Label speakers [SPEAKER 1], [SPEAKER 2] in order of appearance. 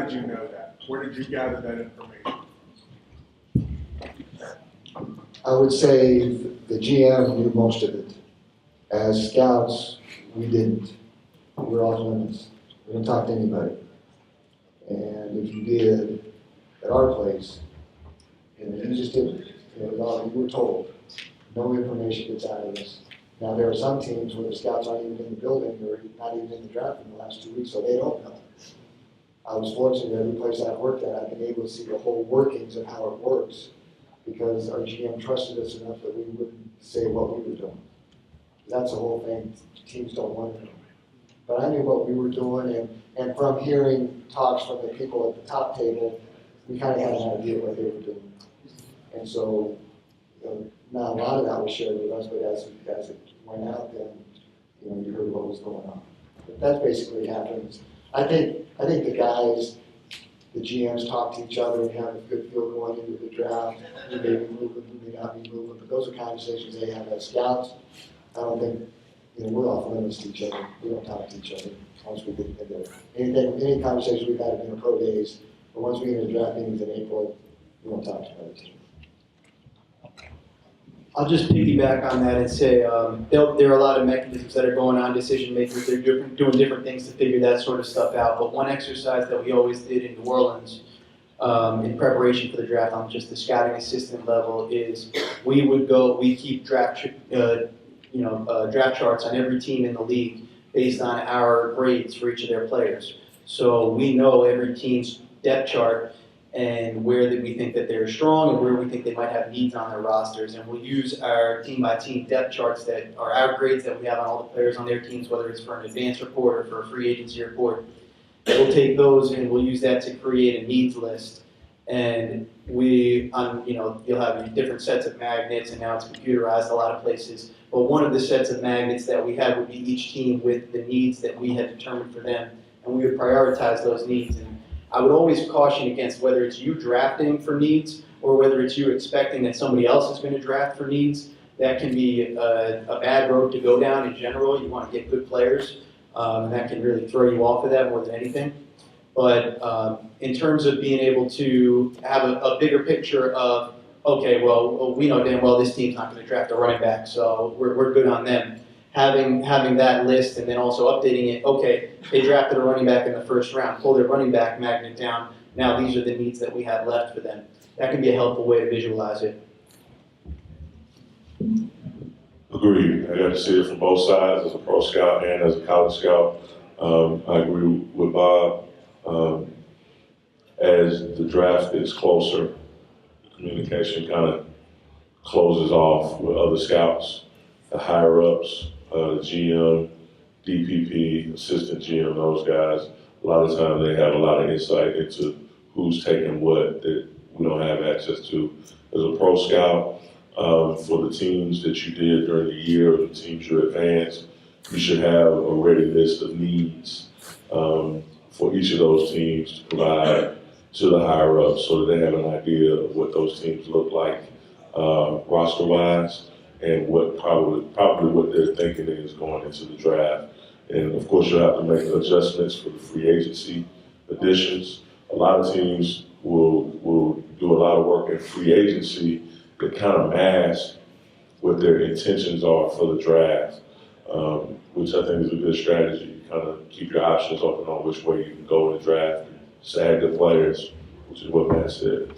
[SPEAKER 1] did you know that? Where did you gather that information?
[SPEAKER 2] I would say the GM knew most of it. As scouts, we didn't. We were off limits. We didn't talk to anybody. And if you did at our place, you just didn't. You were told. No information gets out of this. Now, there are some teams where the scouts aren't even in the building or not even in the draft in the last 2 weeks, so they don't know. I was fortunate every place I've worked at, I've been able to see the whole workings of how it works because our GM trusted us enough that we wouldn't say what we were doing. That's the whole thing. Teams don't want to know. But I knew what we were doing, and from hearing talks from the people at the top table, we kind of had an idea what they were doing. And so, now a lot of that was shared with us, but as it went out, then you heard what was going on. But that's basically what happens. I think the guys, the GMs talk to each other and have a good feel going into the draft. Who may be moving, who may not be moving, but those are conversations they have as scouts. I don't think we're off limits to each other. We don't talk to each other once we get into any conversation we've had in pro days. But once we get into draft meetings in April, we don't talk to each other.
[SPEAKER 3] I'll just piggyback on that and say there are a lot of mechanisms that are going on, decision makers. They're doing different things to figure that sort of stuff out. But one exercise that we always did in New Orleans in preparation for the draft on just the scouting assistant level is we keep draft charts on every team in the league based on our grades for each of their players. So we know every team's depth chart and where we think that they're strong and where we think they might have needs on their rosters. And we'll use our team-by-team depth charts that are our grades that we have on all the players on their teams, whether it's for an advanced report or for a free agency report. We'll take those and we'll use that to create a needs list. And you'll have different sets of magnets, and now it's computerized a lot of places. But one of the sets of magnets that we have would be each team with the needs that we had determined for them, and we would prioritize those needs. And I would always caution against whether it's you drafting for needs or whether it's you expecting that somebody else is going to draft for needs. That can be a bad road to go down in general. You want to get good players, and that can really throw you off of that more than anything. But in terms of being able to have a bigger picture of, okay, well, we know damn well this team's not going to draft a running back, so we're good on them. Having that list and then also updating it, okay, they drafted a running back in the first round, pull their running back magnet down, now these are the needs that we have left for them. That can be a helpful way to visualize it.
[SPEAKER 4] Agreed. I got to see it from both sides as a pro scout and as a college scout. I agree with Bob. As the draft gets closer, the communication kind of closes off with other scouts, the higher-ups, the GM, DPP, assistant GM, those guys. A lot of times they have a lot of insight into who's taking what that we don't have access to. As a pro scout, for the teams that you did during the year or the teams you advanced, you should have a ready list of needs for each of those teams to provide to the higher-ups so that they have an idea of what those teams look like roster-wise, and what probably what they're thinking is going into the draft. And of course, you'll have to make adjustments for the free agency additions. A lot of teams will do a lot of work in free agency that kind of mask what their intentions are for the draft, which I think is a good strategy. You kind of keep your options open on which way you can go in the draft and snag the players, which is what Matt said.